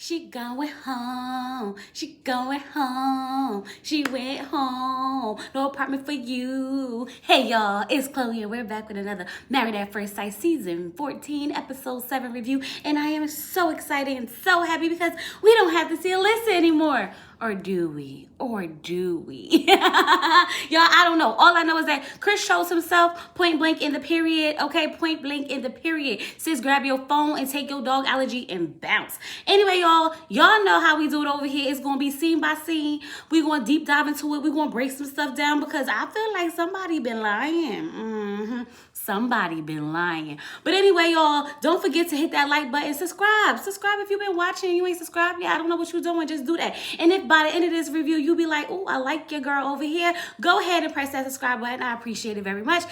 She going home. She going home. She went home. No apartment for you. Hey y'all, it's Chloe and we're back with another Married at First Sight season 14 episode 7 review. And I am so excited and so happy because we don't have to see Alyssa anymore. Or do we? Or do we? Y'all, I don't know. All I know is that Chris shows himself point blank in the period. Okay, point blank in the period. Sis, grab your phone and take your dog allergy and bounce. Anyway, y'all know how we do it over here. It's going to be scene by scene. We're going to deep dive into it. We're going to break some stuff down because I feel like somebody been lying. Somebody been lying. But anyway, y'all, don't forget to hit that like button. Subscribe if you've been watching and you ain't subscribed yet. I don't know what you're doing. Just do that. And if by the end of this review you be like, oh, I like your girl over here, go ahead and press that subscribe button. I appreciate it very much.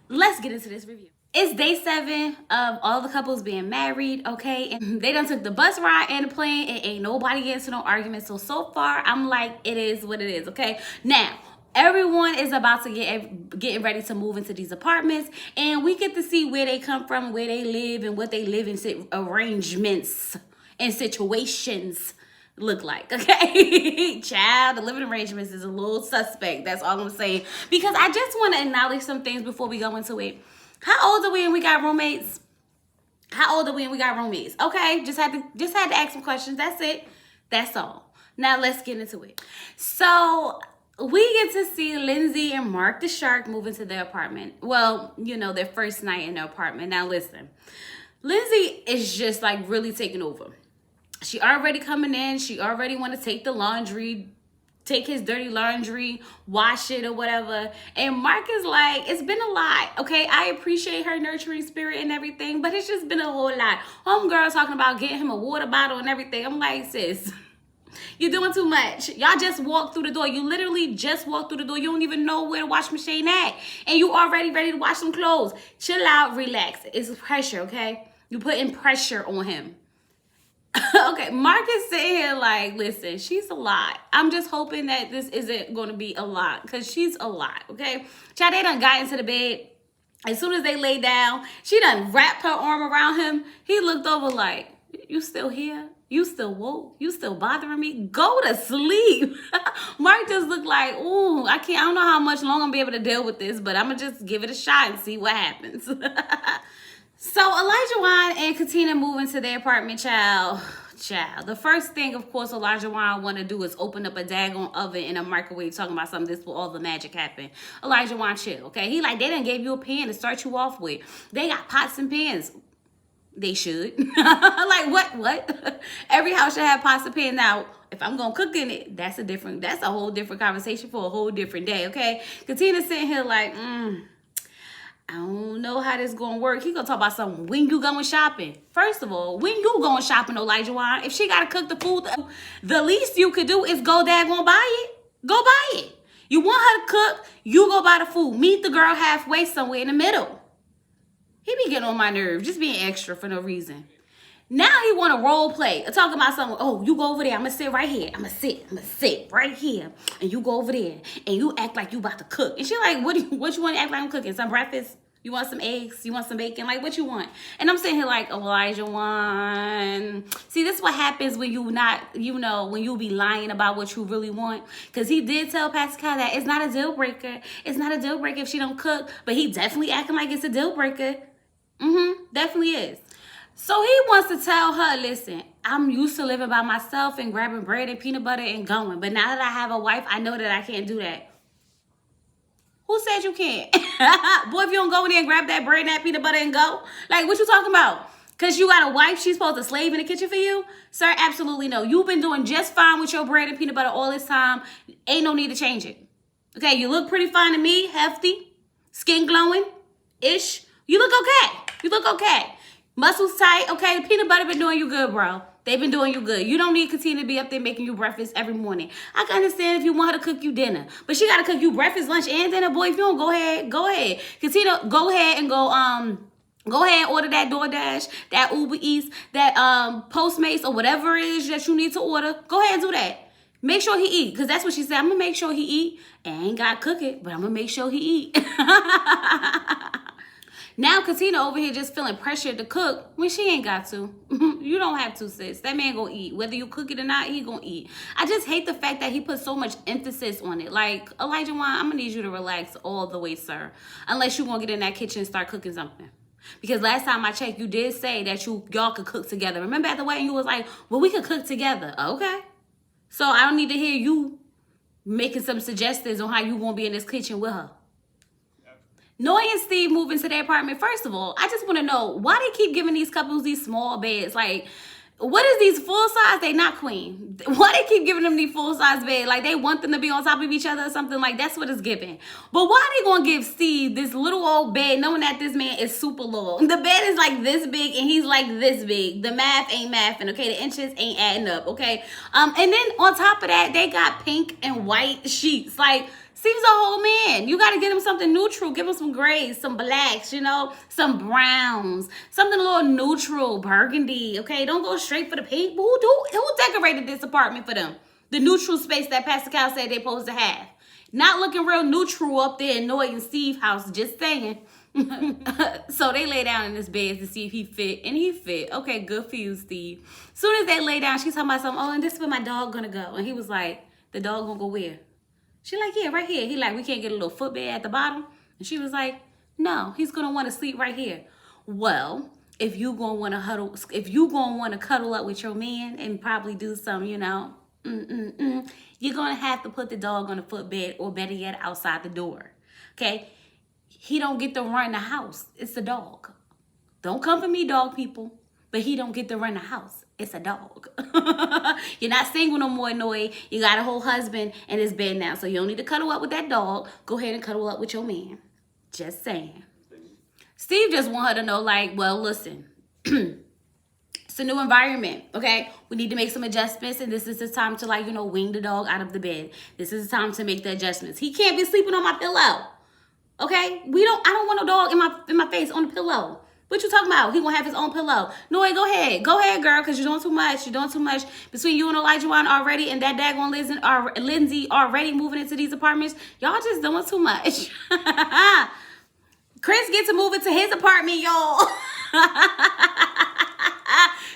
Let's get into this review. It's day 7 of all the couples being married, okay? And they done took the bus ride and the plane and ain't nobody getting into no argument. So far, I'm like, it is what it is, okay? Now, everyone is about to getting ready to move into these apartments, and we get to see where they come from, where they live, and what they live in arrangements and situations look like, okay? Child, the living arrangements is a little suspect. That's all I'm saying. Because I just want to acknowledge some things before we go into it. How old are we and we got roommates? How old are we and we got roommates? Okay, just had to ask some questions. That's it. That's all. Now let's get into it. So we get to see Lindsay and Mark the Shark move into their apartment. Well, you know, their first night in their apartment. Now listen, Lindsay is just like really taking over. She already coming in. She already want to take the laundry, take his dirty laundry, wash it or whatever. And Mark is like, it's been a lot, okay? I appreciate her nurturing spirit and everything, but it's just been a whole lot. Homegirl talking about getting him a water bottle and everything. I'm like, sis, you're doing too much. Y'all just walked through the door. You literally just walked through the door. You don't even know where the wash machine at. And you already ready to wash some clothes. Chill out, relax. It's pressure, okay? You putting pressure on him. Okay, Mark is sitting here like, listen, she's a lot. I'm just hoping that this isn't going to be a lot because she's a lot, okay? Child, they done got into the bed. As soon as they lay down, she done wrapped her arm around him. He looked over like, you still here? You still woke? You still bothering me? Go to sleep. Mark just looked like, ooh, I don't know how much longer I'm going to be able to deal with this, but I'm going to just give it a shot and see what happens. So Elijah Wan and Katina move into their apartment, child. The first thing, of course, Elijah Wan want to do is open up a daggone oven in a microwave talking about something. This will all the magic happen. Elijah Wan chill, okay? He like, they done gave you a pan to start you off with. They got pots and pans. They should. Like, what? Every house should have pots and pans. Now, if I'm going to cook in it, that's a whole different conversation for a whole different day, okay? Katina's sitting here like, I don't know how this gonna work. He gonna talk about something. When you going shopping? First of all, when you going shopping, Elijah Wan? If she gotta cook the food, the least you could do is go daggone buy it. Go buy it. You want her to cook, you go buy the food. Meet the girl halfway somewhere in the middle. He be getting on my nerves, just being extra for no reason. Now he want to role play. Talking about something. Oh, you go over there. I'm going to sit right here. I'm going to sit right here. And you go over there. And you act like you about to cook. And she like, what you want to act like I'm cooking? Some breakfast? You want some eggs? You want some bacon? Like, what you want? And I'm sitting here like, Elijah Wan. See, this is what happens when you not, when you be lying about what you really want. Because he did tell Pascal that it's not a deal breaker. It's not a deal breaker if she don't cook. But he definitely acting like it's a deal breaker. Definitely is. So he wants to tell her, listen, I'm used to living by myself and grabbing bread and peanut butter and going. But now that I have a wife, I know that I can't do that. Who said you can't? Boy, if you don't go in there and grab that bread and that peanut butter and go, like, what you talking about? Because you got a wife, she's supposed to slave in the kitchen for you? Sir, absolutely no. You've been doing just fine with your bread and peanut butter all this time. Ain't no need to change it. Okay, you look pretty fine to me, hefty, skin glowing-ish. You look okay. You look okay. Muscles tight, okay? The peanut butter been doing you good, bro. They've been doing you good. You don't need Katina to be up there making you breakfast every morning. I can understand if you want her to cook you dinner. But she got to cook you breakfast, lunch, and dinner. Boy, if you don't, go ahead. Go ahead. Katina, go ahead and go ahead and order that DoorDash, that Uber Eats, that Postmates, or whatever it is that you need to order. Go ahead and do that. Make sure he eat. Because that's what she said. I'm going to make sure he eat. I ain't got to cook it, but I'm going to make sure he eat. Now Katina over here just feeling pressured to cook when she ain't got to. You don't have to, sis. That man gonna eat. Whether you cook it or not, he gonna eat. I just hate the fact that he put so much emphasis on it. Like, Elijah Wan, I'm gonna need you to relax all the way, sir. Unless you gonna get in that kitchen and start cooking something. Because last time I checked, you did say that y'all could cook together. Remember at the wedding, you was like, well, we could cook together. Okay. So I don't need to hear you making some suggestions on how you gonna be in this kitchen with her. Noy and Steve move into their apartment. First of all, I just want to know why they keep giving these couples these small beds. Like, what is these full size? They not queen. Why they keep giving them these full size beds? Like they want them to be on top of each other or something. Like that's what it's giving. But why they gonna give Steve this little old bed knowing that this man is super long? The bed is like this big and he's like this big. The math ain't mathing, okay? The inches ain't adding up, okay? And then on top of that, they got pink and white sheets. Like, Steve's a whole man. You got to get him something neutral. Give him some grays, some blacks, you know, some browns, something a little neutral, burgundy, okay? Don't go straight for the pink. Who decorated this apartment for them? The neutral space that Pastor Cal said they supposed to have. Not looking real neutral up there in Noy and Steve's house, just saying. So they lay down in this bed to see if he fit, and he fit. Okay, good for you, Steve. Soon as they lay down, she's talking about something, oh, and this is where my dog gonna go. And he was like, the dog gonna go where? She like, yeah, right here. He like, we can't get a little footbed at the bottom? And she was like, no, he's going to want to sleep right here. Well, if you going to want to huddle, if you going to want to cuddle up with your man and probably do some, you know, you're going to have to put the dog on the footbed or better yet, outside the door. Okay? He don't get to run the house. It's the dog. Don't come for me, dog people. But he don't get to run the house. It's a dog. You're not single no more, Noy. You got a whole husband and his bed now. So you don't need to cuddle up with that dog. Go ahead and cuddle up with your man. Just saying. Steve just want her to know, like, well, listen. It's a new environment, okay? We need to make some adjustments. And this is the time to, like, you know, wing the dog out of the bed. This is the time to make the adjustments. He can't be sleeping on my pillow. Okay? I don't want no dog in my face on the pillow. What you talking about? He gonna have his own pillow. No way, go ahead. Go ahead, girl, because you're doing too much. You're doing too much. Between you and Elijah Wan already and that daggone Lindsay already moving into these apartments, y'all just doing too much. Chris gets to move into his apartment, y'all.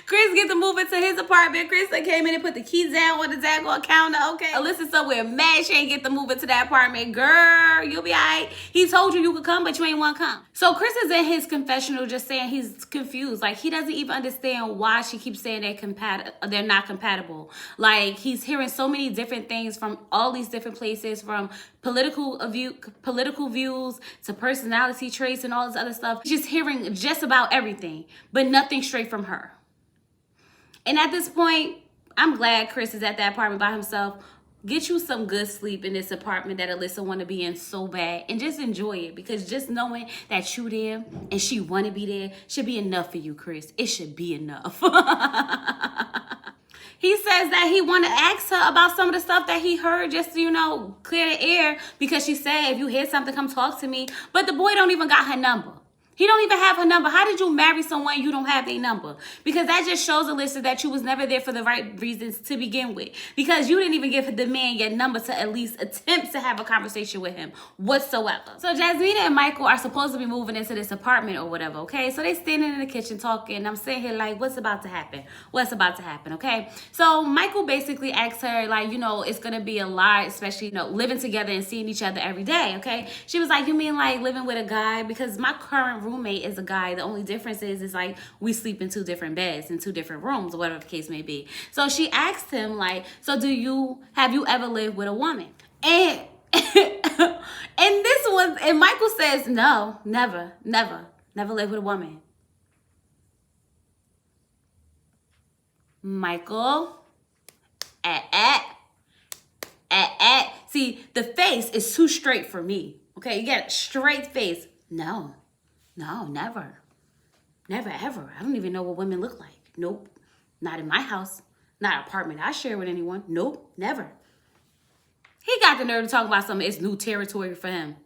Chris get to move into his apartment. Chris came in and put the keys down on the daggone counter, okay? Alyssa somewhere mad she ain't get to move into that apartment. Girl, you'll be all right. He told you could come, but you ain't want to come. So Chris is in his confessional just saying he's confused. Like, he doesn't even understand why she keeps saying they're not compatible. Like, he's hearing so many different things from all these different places, from political views to personality traits and all this other stuff. Just hearing just about everything, but nothing straight from her. And at this point, I'm glad Chris is at that apartment by himself. Get you some good sleep in this apartment that Alyssa want to be in so bad, and just enjoy it, because just knowing that you there and she want to be there should be enough for you, Chris. It should be enough. He says that he want to ask her about some of the stuff that he heard, just to, you know, clear the air, because she said, if you hear something, come talk to me. But the boy don't even got her number. He don't even have her number. How did you marry someone you don't have their number? Because that just shows, Alyssa, that you was never there for the right reasons to begin with. Because you didn't even give the man your number to at least attempt to have a conversation with him whatsoever. So Jasmina and Michael are supposed to be moving into this apartment or whatever, okay? So they standing in the kitchen talking, and I'm sitting here like, what's about to happen? What's about to happen, okay? So Michael basically asks her, like, you know, it's going to be a lot, especially, you know, living together and seeing each other every day, okay? She was like, you mean like living with a guy? Because my current roommate is a guy. The only difference is like we sleep in 2 different beds in 2 different rooms, or whatever the case may be. So she asked him, like, so have you ever lived with a woman? And and Michael says, no, never lived with a woman. Michael, see, the face is too straight for me. Okay, you got a straight face. No, never. Never, ever. I don't even know what women look like. Nope. Not in my house. Not an apartment I share with anyone. Nope, never. He got the nerve to talk about something. It's new territory for him.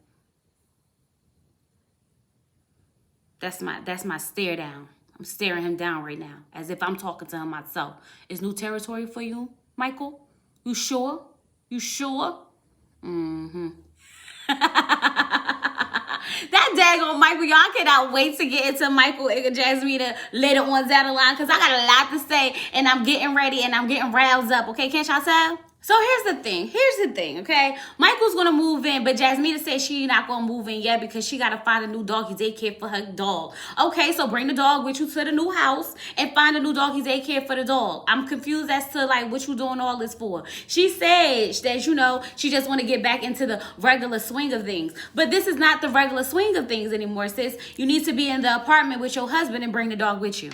That's my stare down. I'm staring him down right now, as if I'm talking to him myself. It's new territory for you, Michael? You sure? You sure? Mm-hmm. That daggone Michael, y'all cannot wait to get into Michael and Jasmine later on down the line because I got a lot to say and I'm getting ready and I'm getting roused up. Okay, can't y'all tell? So here's the thing, okay? Michael's gonna move in, but Jasmine said she's not gonna move in yet because she gotta find a new doggy daycare for her dog. Okay, so bring the dog with you to the new house and find a new doggy daycare for the dog. I'm confused as to like what you doing all this for. She said that, you know, she just wanna get back into the regular swing of things. But this is not the regular swing of things anymore, sis. You need to be in the apartment with your husband and bring the dog with you.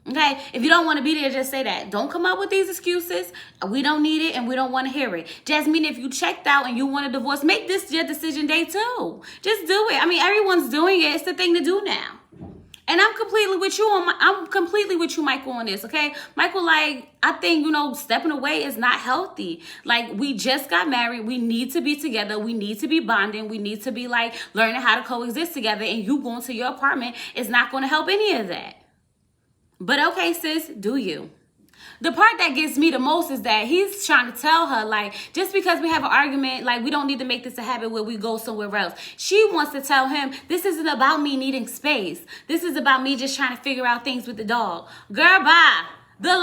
Okay, if you don't want to be there, just say that. Don't come up with these excuses. We don't need it and we don't want to hear it. Jasmine, if you checked out and you want a divorce, make this your decision day too. Just do it. I mean, everyone's doing it. It's the thing to do now. And I'm completely with you, Michael, on this, okay? Michael, like, I think, you know, stepping away is not healthy. Like, we just got married. We need to be together. We need to be bonding. We need to be, like, learning how to coexist together. And you going to your apartment is not going to help any of that. But okay, sis, do you? The part that gets me the most is that he's trying to tell her, like, just because we have an argument, like, we don't need to make this a habit where we go somewhere else. She wants to tell him, this isn't about me needing space. This is about me just trying to figure out things with the dog. Girl, bye. The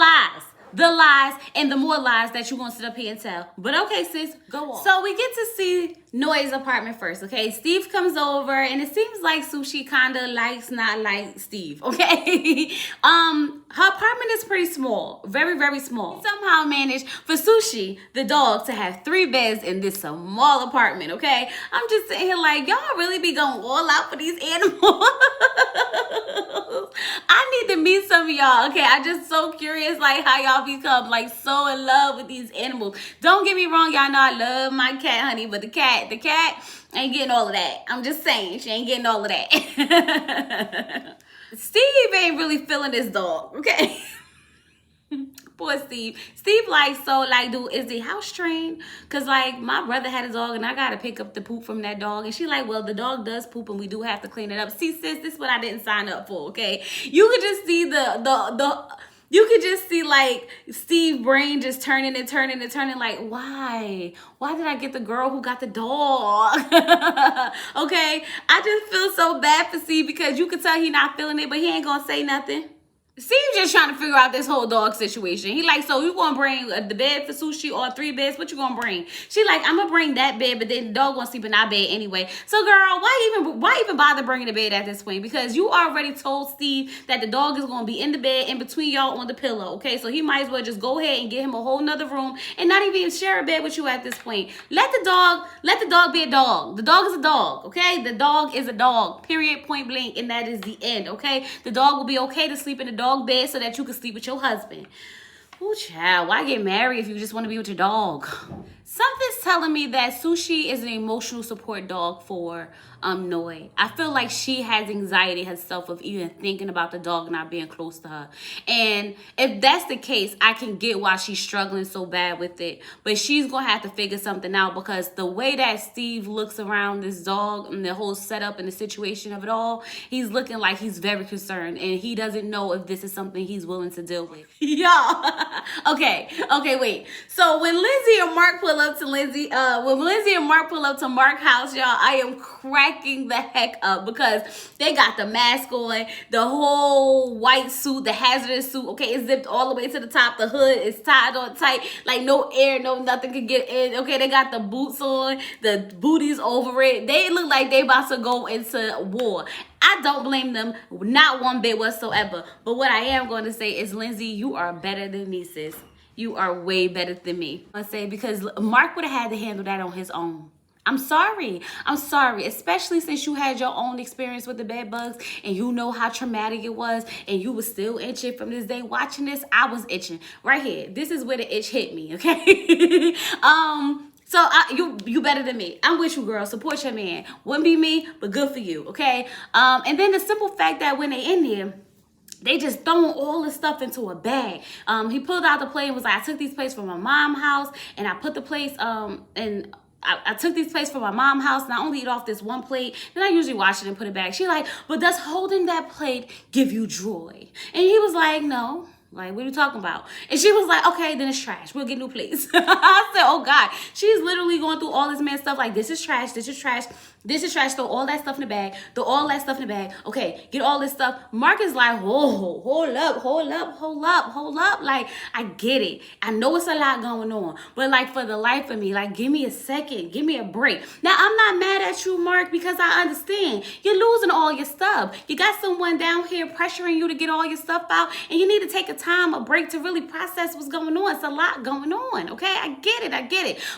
lies, and the more lies that you're going to sit up here and tell. But okay, sis, go on. So we get to see Noi's apartment first, okay? Steve comes over, and it seems like Sushi kind of likes not like Steve, okay? Her apartment is pretty small, very, very small. He somehow managed for Sushi, the dog, to have 3 beds in this small apartment, okay? I'm just sitting here like, y'all really be going all out for these animals. I need to meet some of y'all, okay? I'm just so curious, like, how y'all become, like, so in love with these animals. Don't get me wrong, y'all know I love my cat, honey, but the cat ain't getting all of that. I'm just saying, she ain't getting all of that. Steve ain't really feeling this dog, okay? Poor Steve. Steve, like, so, like, dude, is he house trained? Because, like, my brother had a dog, and I got to pick up the poop from that dog. And she like, well, the dog does poop, and we do have to clean it up. See, sis, this is what I didn't sign up for, okay? You could just see you could just see, like, Steve's brain just turning and turning and turning, like, why? Why did I get the girl who got the dog? Okay? I just feel so bad for Steve because you could tell he not feeling it, but he ain't gonna say nothing. Steve just trying to figure out this whole dog situation. He like, so you gonna bring the bed for Sushi or 3 beds? What you gonna bring? She like, I'm gonna bring that bed, but then the dog gonna sleep in our bed anyway. So girl, why even bother bringing the bed at this point? Because you already told Steve that the dog is gonna be in the bed in between y'all on the pillow. Okay, so he might as well just go ahead and get him a whole nother room and not even share a bed with you at this point. Let the dog be a dog. The dog is a dog. Okay, the dog is a dog. Period. Point blank, and that is the end. Okay, the dog will be okay to sleep in the dog bed so that you can sleep with your husband. Oh, child, why get married if you just want to be with your dog? Something's telling me that Sushi is an emotional support dog for Noi. I feel like she has anxiety herself of even thinking about the dog not being close to her. And if that's the case, I can get why she's struggling so bad with it. But she's going to have to figure something out because the way that Steve looks around this dog and the whole setup and the situation of it all, he's looking like he's very concerned and he doesn't know if this is something he's willing to deal with. Y'all. Okay, wait. So when Lindsay and Mark pull up to Mark's house, y'all, I am cracking the heck up because they got the mask on, the whole white suit, the hazardous suit, okay, it's zipped all the way to the top, the hood is tied on tight, like no air, no nothing can get in, okay, they got the boots on, the booties over it, they look like they about to go into war. I don't blame them, not one bit whatsoever, but what I am going to say is, Lindsay, you are better than me, sis. You are way better than me. I say because Mark would have had to handle that on his own. I'm sorry, especially since you had your own experience with the bed bugs and you know how traumatic it was and you were still itching from this day. Watching this, I was itching. Right here, this is where the itch hit me, okay? So you better than me. I'm with you, girl. Support your man. Wouldn't be me, but good for you, okay? And then the simple fact that when they in there, they just throwing all this stuff into a bag. He pulled out the plate and was like, I took these plates from my mom's house and I put the plates and I took these plates from my mom's house and I only eat off this one plate. Then I usually wash it and put it back. She like, but does holding that plate give you joy? And he was like, no. Like, what are you talking about? And she was like, okay, then it's trash. We'll get new plates. I said, oh, God. She's literally going through all this man stuff like, this is trash. This is trash. Throw all that stuff in the bag. Throw all that stuff in the bag. Okay, get all this stuff. Mark is like, oh, hold up. Like, I get it. I know it's a lot going on. But like, for the life of me, like, give me a second. Give me a break. Now, I'm not mad at you, Mark, because I understand. You're losing all your stuff. You got someone down here pressuring you to get all your stuff out. And you need to take a break to really process what's going on. It's a lot going on, okay? I get it.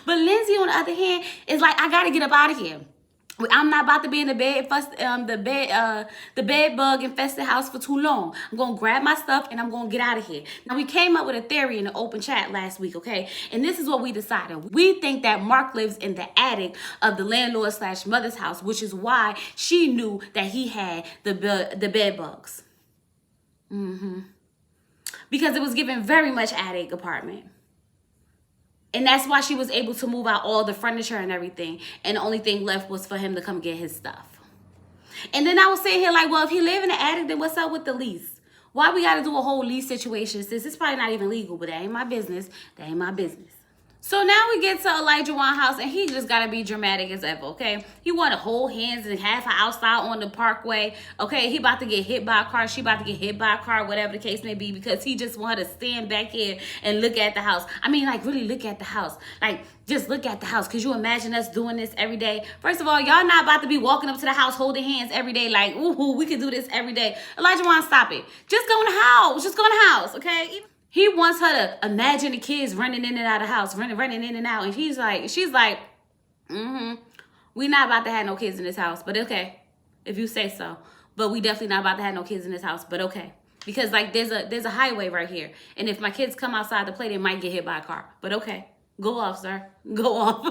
But Lindsay, on the other hand, is like, I got to get up out of here. I'm not about to be in the bed bug infested house for too long. I'm gonna grab my stuff and I'm gonna get out of here. Now, we came up with a theory in the open chat last week, okay? And this is what we decided. We think that Mark lives in the attic of the landlord/mother's house, which is why she knew that he had the bed bugs. Because it was given very much attic apartment. And that's why she was able to move out all the furniture and everything. And the only thing left was for him to come get his stuff. And then I was sitting here like, well, if he live in the attic, then what's up with the lease? Why we got to do a whole lease situation? Since it's probably not even legal, but that ain't my business. So now we get to Elijah Wan's house, and he just got to be dramatic as ever, okay? He want to hold hands and have her outside on the parkway, okay? He about to get hit by a car. She about to get hit by a car, whatever the case may be, because he just want her to stand back here and look at the house. I mean, like, really look at the house. Like, just look at the house. Could you imagine us doing this every day? First of all, y'all not about to be walking up to the house holding hands every day like, ooh, we could do this every day. Elijah Wan, stop it. Just go in the house. Just go in the house, okay? He wants her to imagine the kids running in and out of the house, running in and out. And she's like, we not about to have no kids in this house, but okay, if you say so. But we definitely not about to have no kids in this house, but okay. Because like there's a highway right here. And if my kids come outside to play, they might get hit by a car. But okay. Go off, sir. Go off.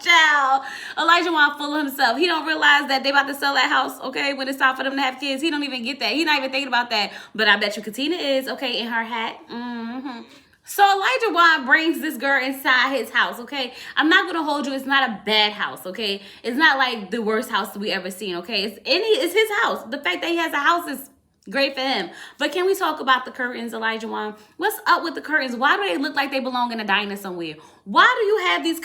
Child. Elijah Wan full of himself. He don't realize that they about to sell that house, okay? When it's time for them to have kids. He don't even get that. He not even thinking about that. But I bet you Katina is, okay, in her hat. So Elijah Wan brings this girl inside his house, okay? I'm not going to hold you. It's not a bad house, okay? It's not like the worst house we ever seen, okay? It's his house. The fact that he has a house is great for him. But can we talk about the curtains, Elijah Wan? What's up with the curtains? Why do they look like they belong in a diner somewhere? Why do you have these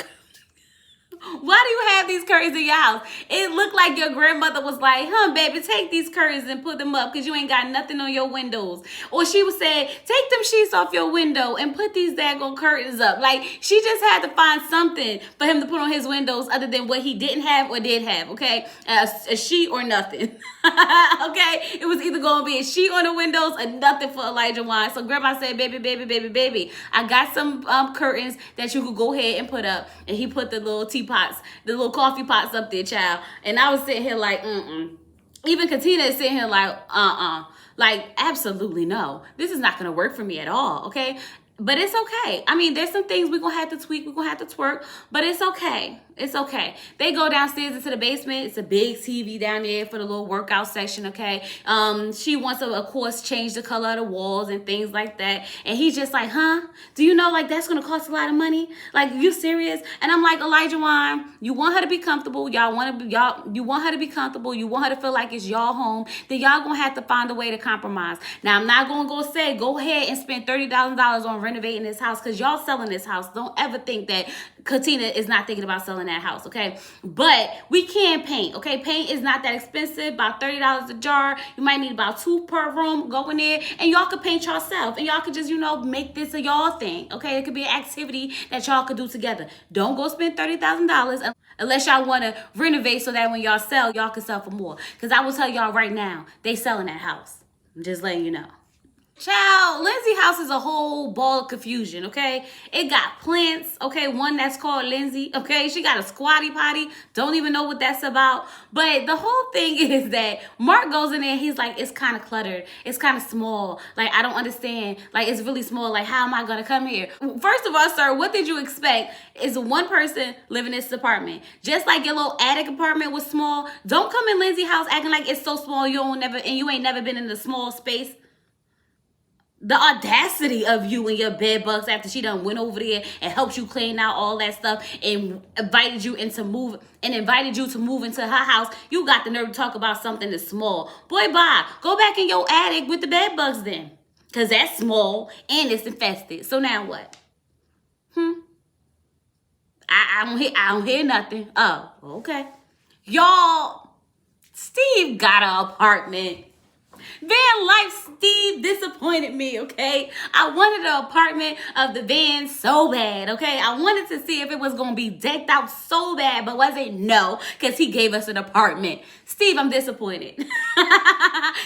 curtains in your house? It looked like your grandmother was like, baby, take these curtains and put them up because you ain't got nothing on your windows. Or she would say, take them sheets off your window and put these daggone curtains up. Like, she just had to find something for him to put on his windows other than what he didn't have or did have, okay? A sheet or nothing, okay? It was either going to be a sheet on the windows or nothing for Elijah Wan. So grandma said, baby, I got some curtains that you could go ahead and put up. And he put the little teapots, the little coffee pots up there, child. And I was sitting here like, Even Katina is sitting here like, like, absolutely no. This is not going to work for me at all, okay? But it's okay. I mean, there's some things we're going to have to tweak. We're going to have to twerk. But it's okay. It's okay. They go downstairs into the basement. It's a big TV down there for the little workout section, okay? She wants to, of course, change the color of the walls and things like that. And he's just like, do you know, like, that's going to cost a lot of money? Like, you serious? And I'm like, Elijah Wan, you want her to be comfortable. You want her to be comfortable. You want her to feel like it's y'all home. Then y'all going to have to find a way to compromise. Now, I'm not going to say, go ahead and spend $30,000 on renovating this house because y'all selling this house. Don't ever think that Katina is not thinking about selling that house, okay? But we can paint, okay? Paint is not that expensive, about $30 a jar. You might need about 2 per room. Go in there and y'all could paint yourself and y'all could just, make this a y'all thing, okay? It could be an activity that y'all could do together. Don't go spend $30,000 unless y'all want to renovate so that when y'all sell, y'all can sell for more. Because I will tell y'all right now, they selling that house. I'm just letting you know. Child, Lindsay house is a whole ball of confusion, okay? It got plants, okay? One that's called Lindsay, okay? She got a squatty potty. Don't even know what that's about. But the whole thing is that Mark goes in there and he's like, it's kind of cluttered. It's kind of small. Like, I don't understand. Like, it's really small. Like, how am I going to come here? First of all, sir, what did you expect? Is one person living in this apartment. Just like your little attic apartment was small. Don't come in Lindsay's house acting like it's so small you ain't never been in a small space. The audacity of you and your bed bugs after she done went over there and helped you clean out all that stuff and invited you to move into her house. You got the nerve to talk about something that's small. Boy, bye. Go back in your attic with the bed bugs then. Because that's small and it's infested. So now what? I don't hear nothing. Oh, okay. Y'all, Steve got an apartment. Van life, Steve disappointed me, okay? I wanted an apartment of the van so bad, okay? I wanted to see if it was going to be decked out so bad, but was it? No, because he gave us an apartment. Steve, I'm disappointed.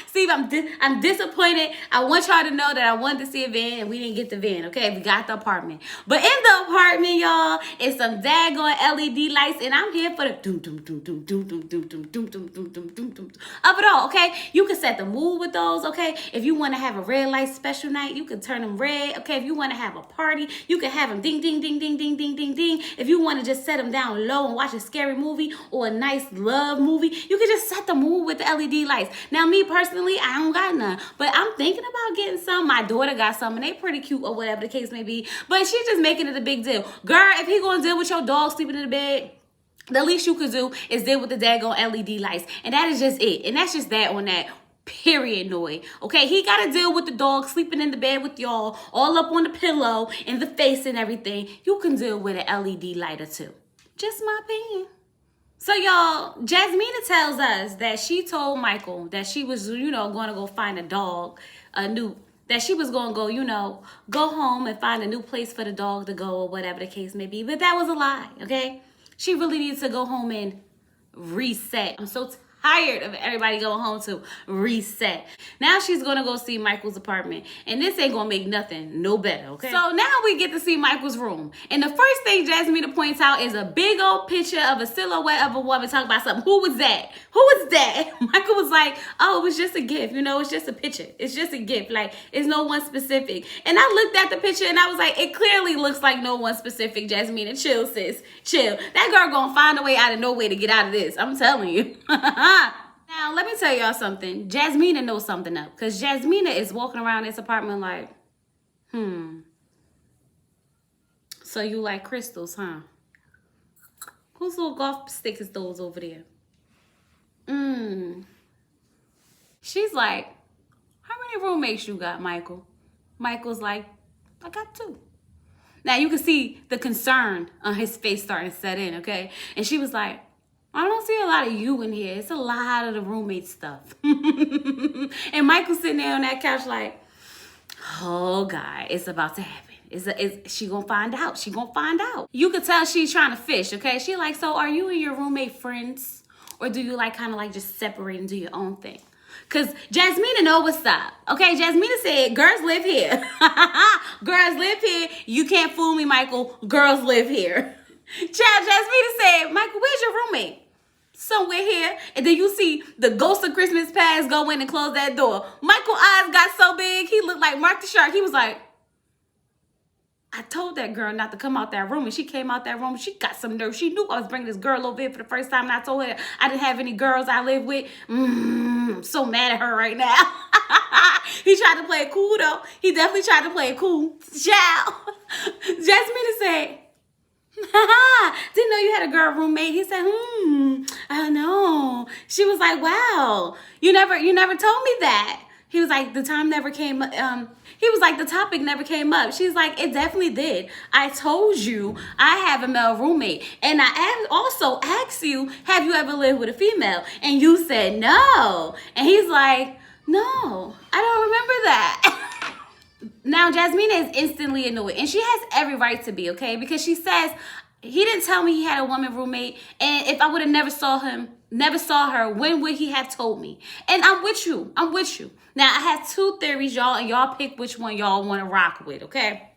Steve, I'm disappointed. I want y'all to know that I wanted to see a van and we didn't get the van, okay? We got the apartment. But in the apartment, y'all, is some daggone LED lights, and I'm here for the doom doom doom doom doom doom doom doom doom doom doom doom doom doom of it all, okay? You can set the mood with those, okay? If you want to have a red light special night, you can turn them red, okay? If you want to have a party, you can have them ding ding ding ding ding ding ding ding. If you want to just set them down low and watch a scary movie or a nice love movie, you can just set the mood with the LED lights. Now, me personally, I don't got none, but I'm thinking about getting some. My daughter got some, and they pretty cute or whatever the case may be, but she's just making it a big deal. Girl, if he gonna deal with your dog sleeping in the bed, the least you could do is deal with the daggone LED lights. And that is just it. And that's just that on that. Period, Noy. Okay, he got to deal with the dog sleeping in the bed with y'all, all up on the pillow, in the face and everything. You can deal with an LED light or two. Just my opinion. So, y'all, Jasmina tells us that she told Michael that she was, going to go find a dog, that she was going to go, go home and find a new place for the dog to go or whatever the case may be. But that was a lie, okay? She really needs to go home and reset. I'm so tired of everybody going home to reset. Now she's gonna go see Michael's apartment, and this ain't gonna make nothing no better, okay? So now we get to see Michael's room, and the first thing Jasmina points out is a big old picture of a silhouette of a woman talking about something. Who was that? Who was that? Michael was like, oh, it was just a gift, it's just a picture. It's just a gift, like, it's no one specific. And I looked at the picture and I was like, it clearly looks like no one specific, Jasmina. Chill, sis, chill. That girl gonna find a way out of no way to get out of this, I'm telling you. Now, let me tell y'all something. Jasmina knows something up. Because Jasmina is walking around this apartment like, so you like crystals, huh? Whose little golf stick is those over there? She's like, how many roommates you got, Michael? Michael's like, I got 2. Now, you can see the concern on his face starting to set in, okay? And she was like, I don't see a lot of you in here. It's a lot of the roommate stuff. And Michael's sitting there on that couch like, oh, God, it's about to happen. Is she gonna find out? She gonna find out. You could tell she's trying to fish, okay? She like, so are you and your roommate friends? Or do you like kind of like just separate and do your own thing? Because Jasmina know what's up. Okay, Jasmina said, girls live here. Girls live here. You can't fool me, Michael. Girls live here. Jasmina said, Michael, where's your roommate? Somewhere here. And then you see the ghost of Christmas past go in and close that door. Michael's eyes got so big, he looked like Mark the Shark. He was like, I told that girl not to come out that room, and she came out that room. She got some nerve. She knew I was bringing this girl over here for the first time, and I told her I didn't have any girls I live with. I'm so mad at her right now. He tried to play it cool, though. He definitely tried to play it cool. Ciao. Jasmina said, didn't know you had a girl roommate. He said, I know. She was like, wow, you never told me that. He was like, the time never came up. He was like, the topic never came up. She's like, it definitely did. I told you I have a male roommate. And I also asked you, have you ever lived with a female? And you said no. And he's like, no, I don't remember that. Now, Jasmina is instantly annoyed, and she has every right to be, okay? Because she says, he didn't tell me he had a woman roommate, and if I would have never saw her, when would he have told me? And I'm with you. Now, I have 2 theories, y'all, and y'all pick which one y'all want to rock with, okay?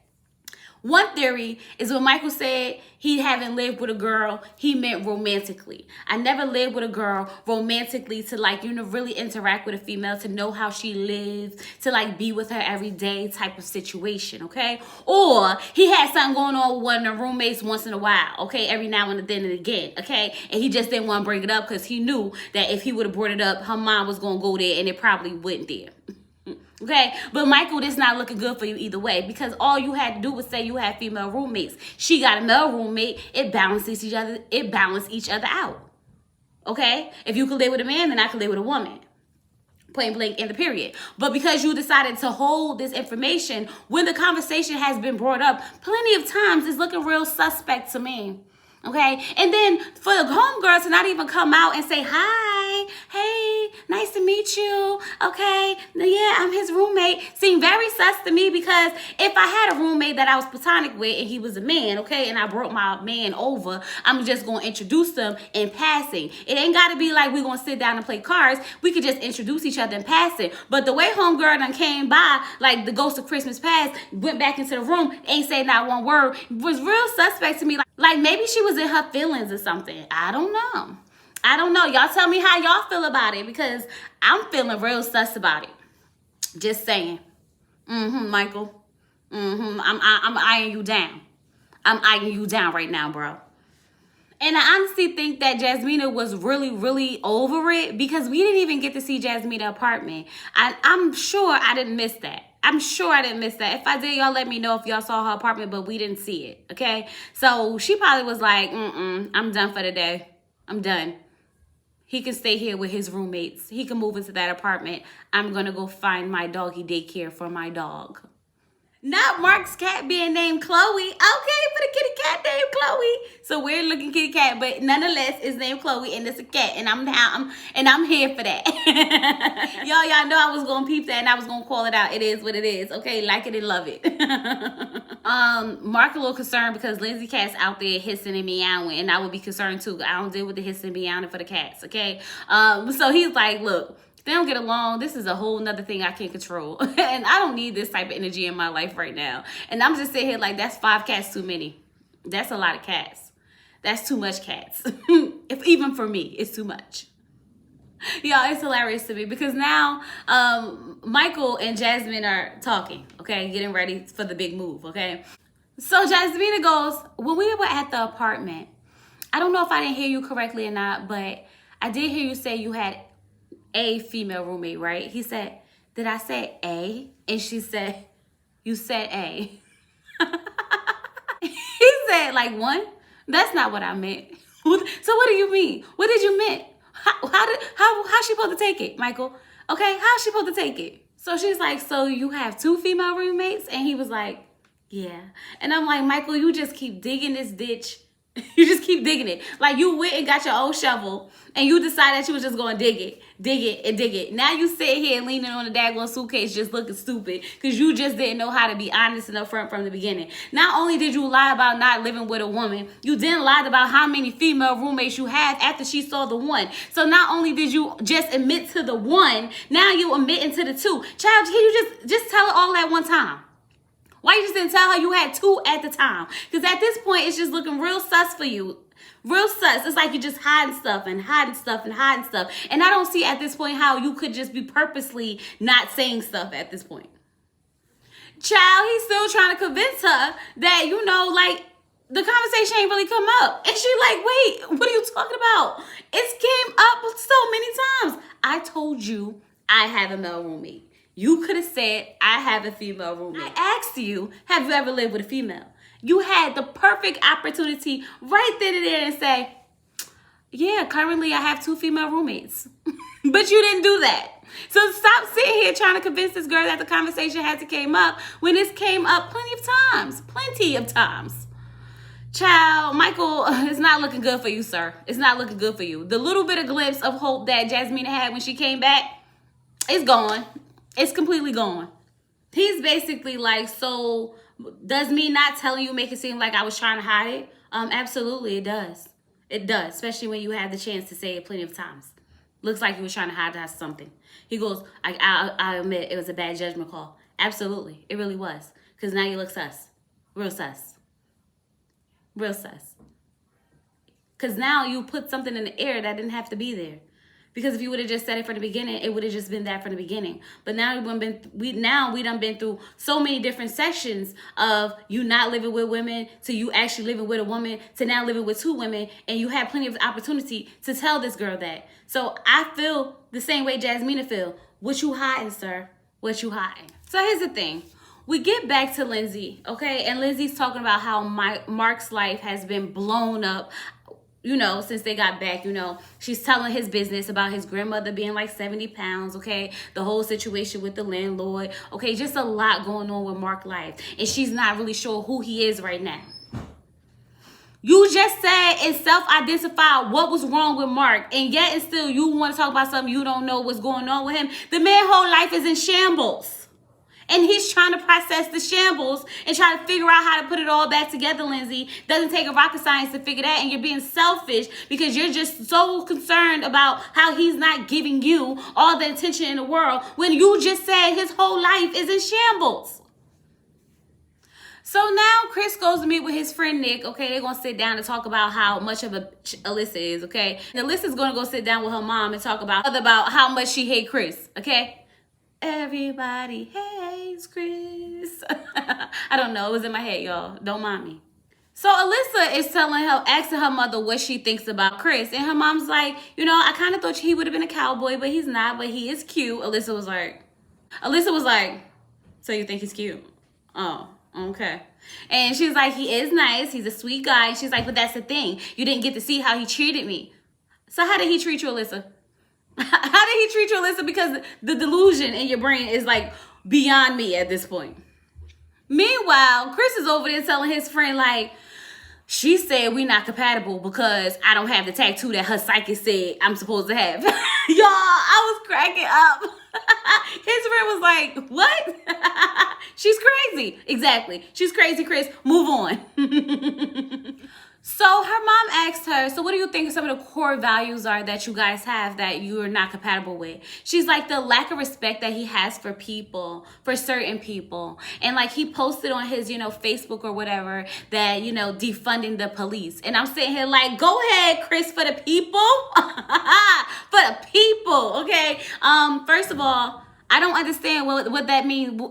One theory is when Michael said he haven't lived with a girl, he meant romantically. I never lived with a girl romantically to really interact with a female, to know how she lives, to be with her every day type of situation, okay? Or he had something going on with one of the roommates once in a while, okay? Every now and then and again, okay? And he just didn't want to bring it up because he knew that if he would have brought it up, her mom was going to go there and it probably wouldn't there. Okay, but Michael, this not looking good for you either way, because all you had to do was say you had female roommates. She got a male roommate. It balances each other. It balanced each other out. Okay, if you could live with a man, then I could live with a woman. Plain blank in the period. But because you decided to hold this information when the conversation has been brought up plenty of times, it's looking real suspect to me. Okay, and then for the homegirl to not even come out and say hi, hey, nice to meet you. Okay, yeah, I'm his roommate. Seemed very sus to me, because if I had a roommate that I was platonic with and he was a man, okay, and I brought my man over, I'm just gonna introduce them in passing. It ain't gotta be like we gonna sit down and play cards. We could just introduce each other in passing. But the way homegirl done came by like the ghost of Christmas past, went back into the room, ain't say not one word, was real suspect to me. Like maybe she was in her feelings or something. I don't know. I don't know. Y'all tell me how y'all feel about it, because I'm feeling real sus about it. Just saying. Michael. I'm eyeing you down. I'm eyeing you down right now, bro. And I honestly think that Jasmina was really, really over it, because we didn't even get to see Jasmina's apartment. I'm sure I didn't miss that. I'm sure I didn't miss that. If I did, y'all let me know if y'all saw her apartment, but we didn't see it, okay? So she probably was like, I'm done for the day. I'm done. He can stay here with his roommates. He can move into that apartment. I'm going to go find my doggy daycare for my dog. Not Mark's cat being named Chloe. Okay, for the kitty cat named Chloe. So weird looking kitty cat, but nonetheless, it's named Chloe, and it's a cat, and I'm here for that. y'all know I was gonna peep that, and I was gonna call it out. It is what it is. Okay, like it and love it. Mark a little concerned because Lindsay cat's out there hissing and meowing, and I would be concerned too. I don't deal with the hissing and meowing for the cats. Okay, so he's like, look. They don't get along. This is a whole nother thing I can't control. And I don't need this type of energy in my life right now. And I'm just sitting here like, that's 5 cats too many. That's a lot of cats. That's too much cats. If even for me, it's too much. Y'all, it's hilarious to me because now Michael and Jasmine are talking, okay? Getting ready for the big move, okay? So Jasmina goes, when we were at the apartment, I don't know if I didn't hear you correctly or not, but I did hear you say you had a female roommate, right? He said, did I say A? And she said, you said A. He said, like, one? That's not what I meant. So what do you mean? What did you mean? How's she supposed to take it, Michael? Okay, how's she supposed to take it? So she's like, so you have 2 female roommates? And he was like, yeah. And I'm like, Michael, you just keep digging this ditch. You just keep digging it. Like you went and got your old shovel and you decided that you was just going to dig it, and dig it. Now you sit here leaning on the daggone suitcase just looking stupid because you just didn't know how to be honest and upfront from the beginning. Not only did you lie about not living with a woman, you then lied about how many female roommates you had after she saw the one. So not only did you just admit to the one, now you admitting to the 2. Child, can you just tell her all at one time? Why you just didn't tell her you had 2 at the time? Because at this point, it's just looking real sus for you. Real sus. It's like you're just hiding stuff and hiding stuff and hiding stuff. And I don't see at this point how you could just be purposely not saying stuff at this point. Child, he's still trying to convince her that, you know, like, the conversation ain't really come up. And she like, wait, what are you talking about? It came up so many times. I told you I have a male roommate. You could have said, I have a female roommate. I asked you, have you ever lived with a female? You had the perfect opportunity right then and there and say, yeah, currently I have 2 female roommates. But you didn't do that. So stop sitting here trying to convince this girl that the conversation hasn't came up when this came up plenty of times. Plenty of times. Child, Michael, it's not looking good for you, sir. It's not looking good for you. The little bit of glimpse of hope that Jasmina had when she came back, it's gone. It's completely gone. He's basically like, so does me not telling you make it seem like I was trying to hide it? Absolutely, it does. It does, especially when you had the chance to say it plenty of times. Looks like you was trying to hide something. He goes, I admit it was a bad judgment call. Absolutely, it really was. Because now you look sus. Real sus. Real sus. Because now you put something in the air that didn't have to be there. Because if you would have just said it from the beginning, it would have just been that from the beginning. But now we done been through so many different sections of you not living with women to you actually living with a woman to now living with 2 women, and you had plenty of opportunity to tell this girl that. So I feel the same way Jasmina feel. What you hiding, sir? What you hiding? So here's the thing. We get back to Lindsay, okay? And Lindsay's talking about how Mark's life has been blown up, you know, since they got back. You know, she's telling his business about his grandmother being like 70 pounds, okay? The whole situation with the landlord, okay? Just a lot going on with Mark's life. And she's not really sure who he is right now. You just said and self-identified what was wrong with Mark, and yet and still you want to talk about something you don't know what's going on with him. The man's whole life is in shambles. And he's trying to process the shambles and try to figure out how to put it all back together, Lindsay. Doesn't take a rocket science to figure that. And you're being selfish because you're just so concerned about how he's not giving you all the attention in the world when you just said his whole life is in shambles. So now Chris goes to meet with his friend Nick. Okay, they're going to sit down and talk about how much of a Alyssa is, okay? And Alyssa's going to go sit down with her mom and talk about how much she hates Chris, okay? Everybody hates Chris. I don't know. It was in my head, y'all. Don't mind me. So Alyssa is asking her mother what she thinks about Chris. And her mom's like, I kind of thought he would have been a cowboy, but he's not, but he is cute. Alyssa was like, so you think he's cute? Oh, okay. And she's like, he is nice. He's a sweet guy. And she's like, but that's the thing. You didn't get to see how he treated me. So how did he treat you, Alyssa? How did he treat you, Alyssa? Because the delusion in your brain is like beyond me at this point. Meanwhile, Chris is over there telling his friend, like, she said we're not compatible because I don't have the tattoo that her psychic said I'm supposed to have. Y'all, I was cracking up. His friend was like, what? She's crazy. Exactly. She's crazy, Chris. Move on. So her mom asked her, so what do you think some of the core values are that you guys have that you are not compatible with? She's like, the lack of respect that he has for people, for certain people. And like he posted on his, Facebook or whatever that, defunding the police. And I'm sitting here like, go ahead, Chris, for the people. For the people, okay? First of all, I don't understand what that means.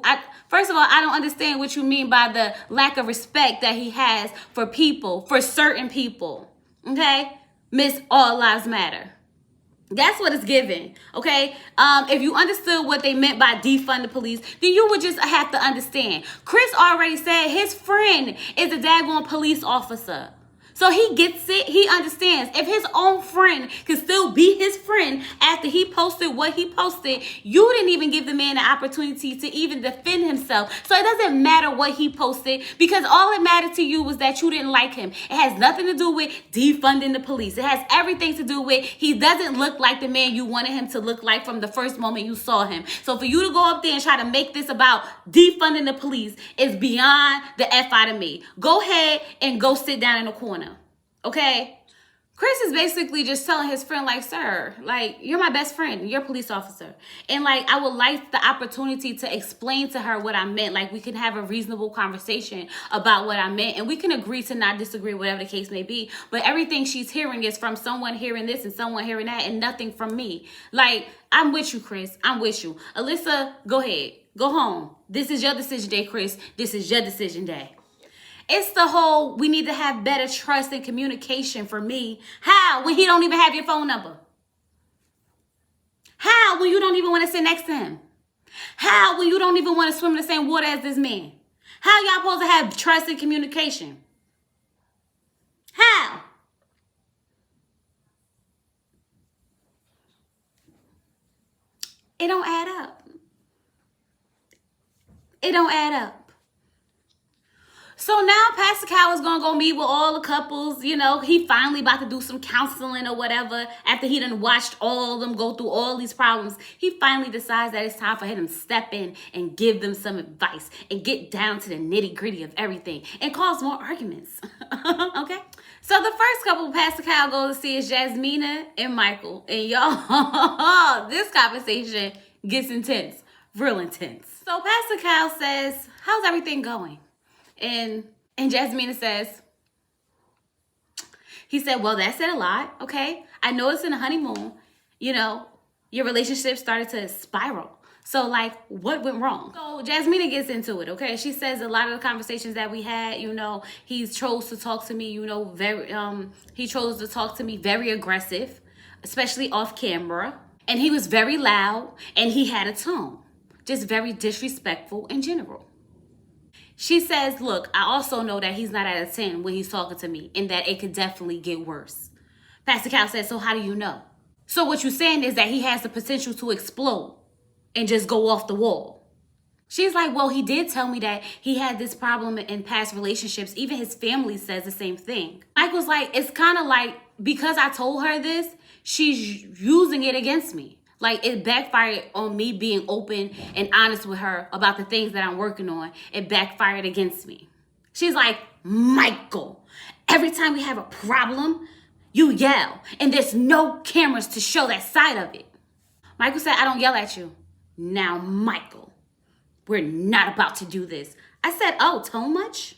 First of all, I don't understand what you mean by the lack of respect that he has for people, for certain people. Okay? Miss All Lives Matter. That's what it's given. Okay? If you understood what they meant by defund the police, then you would just have to understand. Chris already said his friend is a daggone police officer. So he gets it. He understands. If his own friend can still be his friend after he posted what he posted, you didn't even give the man the opportunity to even defend himself. So it doesn't matter what he posted because all it mattered to you was that you didn't like him. It has nothing to do with defunding the police. It has everything to do with he doesn't look like the man you wanted him to look like from the first moment you saw him. So for you to go up there and try to make this about defunding the police is beyond the F out of me. Go ahead and go sit down in the corner. Okay? Chris is basically just telling his friend, like, sir, like, you're my best friend. You're a police officer. And, like, I would like the opportunity to explain to her what I meant. Like, we can have a reasonable conversation about what I meant. And we can agree to not disagree, whatever the case may be. But everything she's hearing is from someone hearing this and someone hearing that and nothing from me. Like, I'm with you, Chris. I'm with you. Alyssa, go ahead. Go home. This is your decision day, Chris. This is your decision day. It's the whole, we need to have better trust and communication for me. How? When he don't even have your phone number? How? When you don't even want to sit next to him? How? When you don't even want to swim in the same water as this man? How y'all supposed to have trust and communication? How? It don't add up. It don't add up. So now Pastor Cal is going to go meet with all the couples. He finally about to do some counseling or whatever. After he done watched all of them go through all these problems, he finally decides that it's time for him to step in and give them some advice and get down to the nitty gritty of everything and cause more arguments. Okay? So the first couple Pastor Cal goes to see is Jasmina and Michael. And y'all, this conversation gets intense. Real intense. So Pastor Cal says, how's everything going? And Jasmina says, he said, well, that said a lot, okay? I know it's in a honeymoon. Your relationship started to spiral. So, like, what went wrong? So Jasmina gets into it, okay? She says a lot of the conversations that we had, he chose to talk to me, he chose to talk to me very aggressive, especially off camera. And he was very loud, and he had a tone. Just very disrespectful in general. She says, look, I also know that he's not at a 10 when he's talking to me and that it could definitely get worse. Pastor Cal says, so how do you know? So what you're saying is that he has the potential to explode and just go off the wall. She's like, well, he did tell me that he had this problem in past relationships. Even his family says the same thing. Michael's like, it's kind of like, because I told her this, she's using it against me. Like, it backfired on me being open and honest with her about the things that I'm working on. It backfired against me. She's like, Michael, every time we have a problem, you yell. And there's no cameras to show that side of it. Michael said, I don't yell at you. Now, Michael, we're not about to do this. I said, oh, tone much?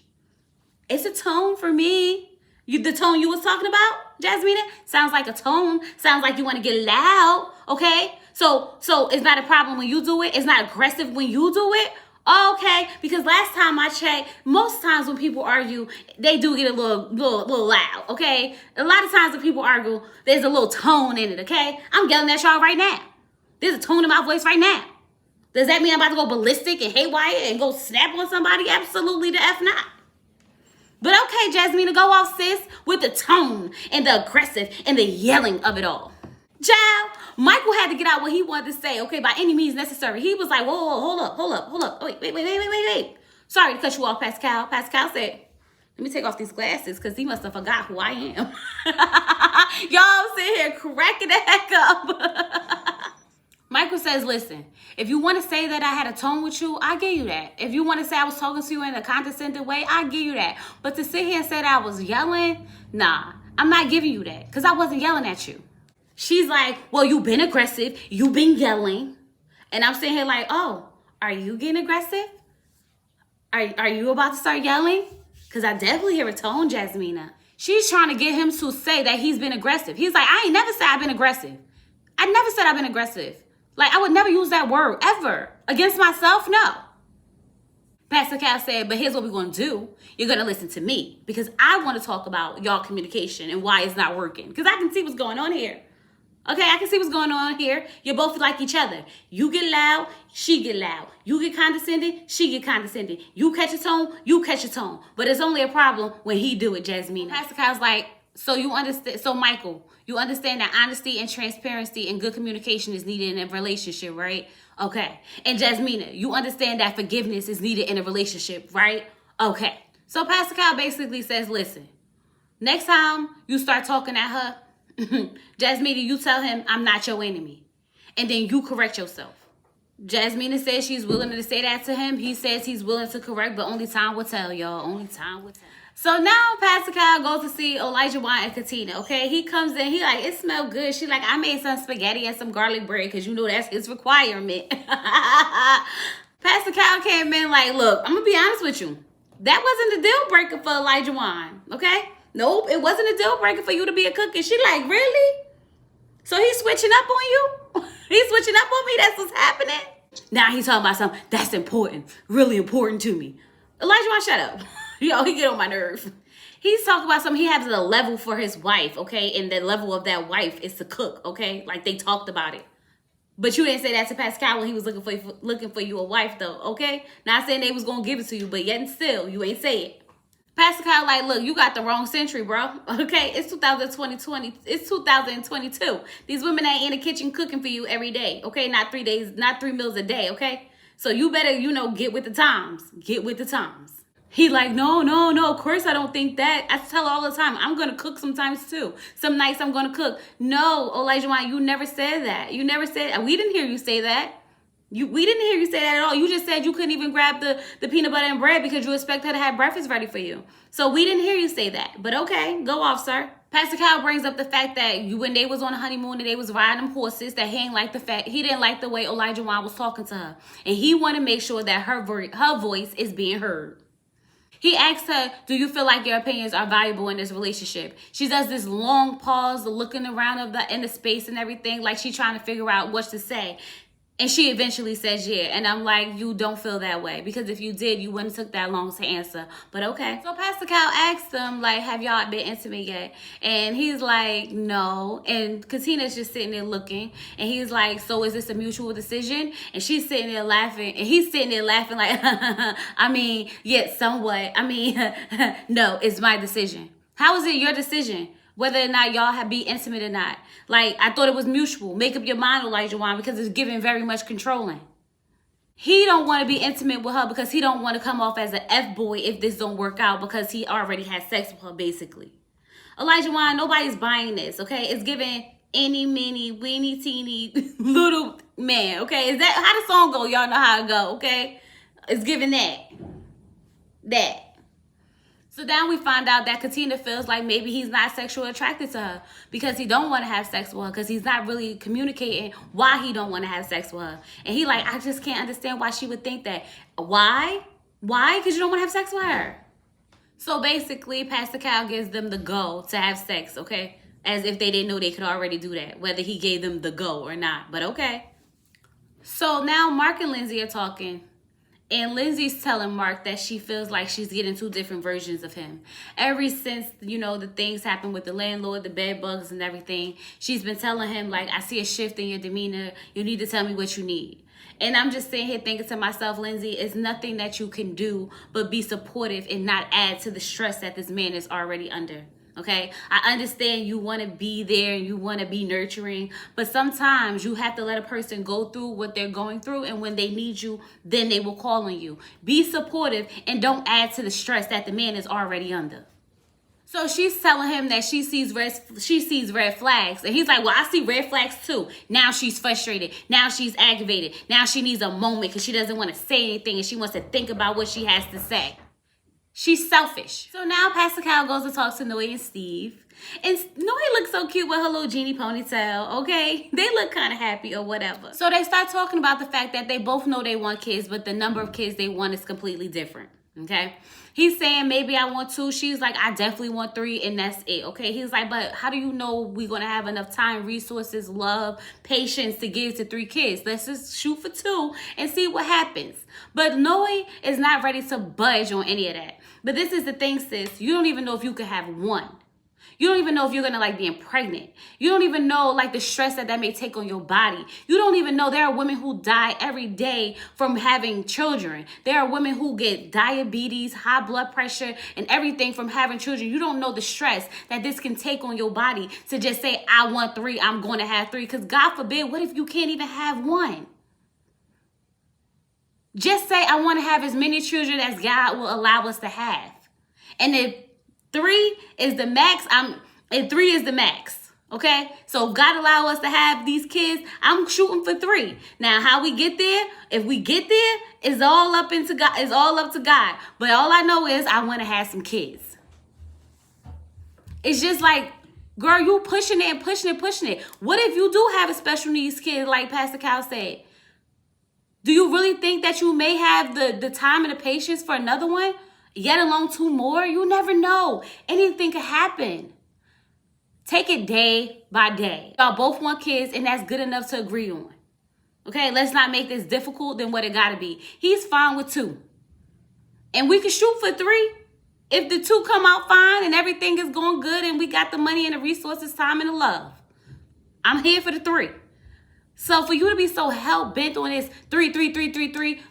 It's a tone for me. The tone you was talking about, Jasmina, sounds like a tone. Sounds like you want to get loud, okay? So it's not a problem when you do it. It's not aggressive when you do it. Okay, because last time I checked, most times when people argue, they do get a little loud, okay? A lot of times when people argue, there's a little tone in it, okay? I'm yelling at y'all right now. There's a tone in my voice right now. Does that mean I'm about to go ballistic and haywire and go snap on somebody? Absolutely the F not. But okay, Jasmina, go off, sis, with the tone and the aggressive and the yelling of it all. Child, Michael had to get out what he wanted to say, okay, by any means necessary. He was like, whoa, hold up. Wait. Sorry to cut you off, Pascal. Pascal said, let me take off these glasses because he must have forgot who I am. Y'all sitting here cracking the heck up. Michael says, listen, if you want to say that I had a tone with you, I give you that. If you want to say I was talking to you in a condescending way, I give you that. But to sit here and say that I was yelling, nah, I'm not giving you that because I wasn't yelling at you. She's like, well, you've been aggressive. You've been yelling. And I'm sitting here like, oh, are you getting aggressive? Are you about to start yelling? Because I definitely hear a tone, Jasmina. She's trying to get him to say that he's been aggressive. He's like, I ain't never said I've been aggressive. I never said I've been aggressive. Like, I would never use that word, ever. Against myself, no. Pastor Cal said, but here's what we're going to do. You're going to listen to me. Because I want to talk about y'all communication and why it's not working. Because I can see what's going on here. Okay, I can see what's going on here. You're both like each other. You get loud, she get loud. You get condescending, she get condescending. You catch a tone, you catch a tone. But it's only a problem when he do it, Jasmine. Pastor Cal's like, so you understand, so Michael, you understand that honesty and transparency and good communication is needed in a relationship, right? Okay. And Jasmina, you understand that forgiveness is needed in a relationship, right? Okay. So Pastor Cal basically says, listen, next time you start talking at her, Jasmina, you tell him I'm not your enemy. And then you correct yourself. Jasmina says she's willing to say that to him. He says he's willing to correct, but only time will tell, y'all. Only time will tell. So now Pastor Kyle goes to see Elijah Wan and Katina, okay? He comes in, he like, it smelled good. She like, I made some spaghetti and some garlic bread because you know that's his requirement. Pastor Kyle came in like, look, I'm going to be honest with you. That wasn't a deal breaker for Elijah Wan, okay? Nope, it wasn't a deal breaker for you to be a cook. And she like, really? So he's switching up on you? He's switching up on me? That's what's happening? Now he's talking about something that's important, really important to me. Elijah Wan, shut up. Yo, he get on my nerve. He's talking about something. He has a level for his wife, okay? And the level of that wife is to cook, okay? Like they talked about it. But you didn't say that to Pascal when he was looking for you a wife, though, okay? Not saying they was going to give it to you, but yet and still, you ain't say it. Pastor Kyle like, look, you got the wrong century, bro. Okay, it's 2020. It's 2022. These women ain't in the kitchen cooking for you every day, okay? Not 3 days, not 3 meals a day, okay? So you better, get with the times. Get with the times. He like, no. Of course I don't think that. I tell her all the time, I'm going to cook sometimes too. Some nights I'm going to cook. No, Elijah Wan, you never said that. You never said, we didn't hear you say that. We didn't hear you say that at all. You just said you couldn't even grab the peanut butter and bread because you expect her to have breakfast ready for you. So we didn't hear you say that. But okay, go off, sir. Pastor Kyle brings up the fact that when they was on a honeymoon and they was riding them horses, that he didn't like the way Elijah Wan was talking to her. And he wanted to make sure that her voice is being heard. He asked her, do you feel like your opinions are valuable in this relationship? She does this long pause, looking around in the space and everything, like she's trying to figure out what to say. And she eventually says, yeah. And I'm like, you don't feel that way. Because if you did, you wouldn't have took that long to answer. But okay. So Pastor Kyle asked him, like, have y'all been intimate yet? And he's like, no. And Katina's just sitting there looking. And he's like, so is this a mutual decision? And she's sitting there laughing. And he's sitting there laughing like, I mean, yeah, somewhat. I mean, no, it's my decision. How is it your decision? Whether or not y'all have be intimate or not. Like, I thought it was mutual. Make up your mind, Elijah Wan, because it's giving very much controlling. He don't want to be intimate with her because he don't want to come off as an F-boy if this don't work out because he already had sex with her, basically. Elijah Wan, nobody's buying this, okay? It's giving any, mini, weeny, teeny, little man, okay? Is that how the song go? Y'all know how it go, okay? It's giving that. So now we find out that Katina feels like maybe he's not sexually attracted to her because he don't want to have sex with her because he's not really communicating why he don't want to have sex with her. And he like, I just can't understand why she would think that. Why? Why? Because you don't want to have sex with her. So basically, Pastor Cal gives them the go to have sex, okay? As if they didn't know they could already do that, whether he gave them the go or not, but okay. So now Mark and Lindsay are talking. And Lindsay's telling Mark that she feels like she's getting two different versions of him. Ever since, the things happened with the landlord, the bed bugs and everything, she's been telling him, like, I see a shift in your demeanor. You need to tell me what you need. And I'm just sitting here thinking to myself, Lindsay, it's nothing that you can do but be supportive and not add to the stress that this man is already under. Okay, I understand you want to be there and you want to be nurturing, but sometimes you have to let a person go through what they're going through, and when they need you, then they will call on you. Be supportive and don't add to the stress that the man is already under. So she's telling him that she sees red flags, and he's like, well, I see red flags too. Now she's frustrated. Now she's aggravated. Now she needs a moment because she doesn't want to say anything and she wants to think about what she has to say. She's selfish. So now Pastor Cal goes to talk to Noe and Steve. And Noe looks so cute with her little genie ponytail, okay? They look kind of happy or whatever. So they start talking about the fact that they both know they want kids, but the number of kids they want is completely different, okay? He's saying, maybe I want 2. She's like, I definitely want 3, and that's it, okay? He's like, but how do you know we're going to have enough time, resources, love, patience to give to 3 kids? Let's just shoot for 2 and see what happens. But Noe is not ready to budge on any of that. But this is the thing, sis. You don't even know if you could have 1. You don't even know if you're going to be pregnant. You don't even know the stress that may take on your body. You don't even know there are women who die every day from having children. There are women who get diabetes, high blood pressure, and everything from having children. You don't know the stress that this can take on your body to just say, I want 3, I'm going to have 3. Because God forbid, what if you can't even have 1? Just say, I want to have as many children as God will allow us to have. And if 3 is the max, and 3 is the max. Okay? So if God allow us to have these kids, I'm shooting for 3. Now, how we get there, if we get there, is all up to God. But all I know is I want to have some kids. It's just like, girl, you pushing it and pushing it, pushing it. What if you do have a special needs kid, like Pastor Cal said? Do you really think that you may have the time and the patience for another one? Yet alone 2 more? You never know. Anything could happen. Take it day by day. Y'all both want kids, and that's good enough to agree on. Okay, let's not make this difficult than what it gotta be. He's fine with 2. And we can shoot for 3. If the 2 come out fine and everything is going good and we got the money and the resources, time and the love, I'm here for the 3. So for you to be so hell-bent on this 3,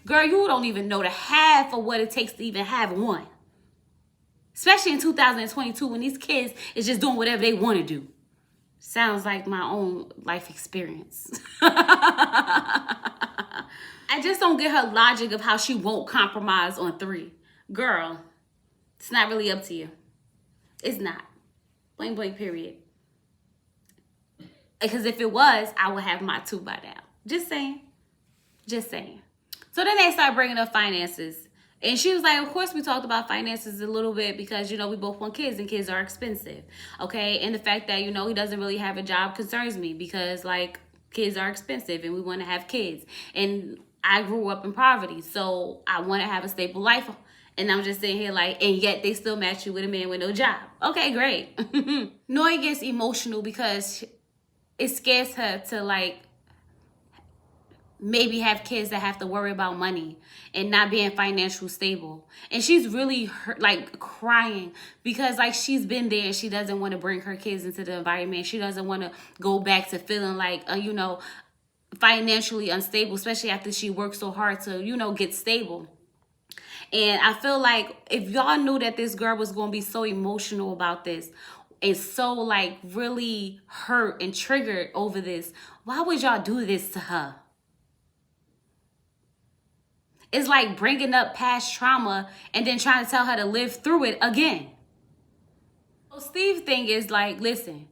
girl, you don't even know the half of what it takes to even have 1. Especially in 2022 when these kids is just doing whatever they want to do. Sounds like my own life experience. I just don't get her logic of how she won't compromise on 3. Girl, it's not really up to you. It's not. Blank, blank, period. Because if it was, I would have my 2 by now. Just saying. Just saying. So then they start bringing up finances. And she was like, of course we talked about finances a little bit because, we both want kids and kids are expensive. Okay? And the fact that, he doesn't really have a job concerns me because, kids are expensive and we want to have kids. And I grew up in poverty, so I want to have a stable life. And I'm just sitting here and yet they still match you with a man with no job. Okay, great. Noe gets emotional because it scares her to maybe have kids that have to worry about money and not being financially stable. And she's really hurt, crying because she's been there and she doesn't want to bring her kids into the environment. She doesn't want to go back to feeling financially unstable, especially after she worked so hard to, get stable. And I feel like if y'all knew that this girl was going to be so emotional about this, and so really hurt and triggered over this, why would y'all do this to her? It's like bringing up past trauma and then trying to tell her to live through it again. So Steve's thing is like, listen,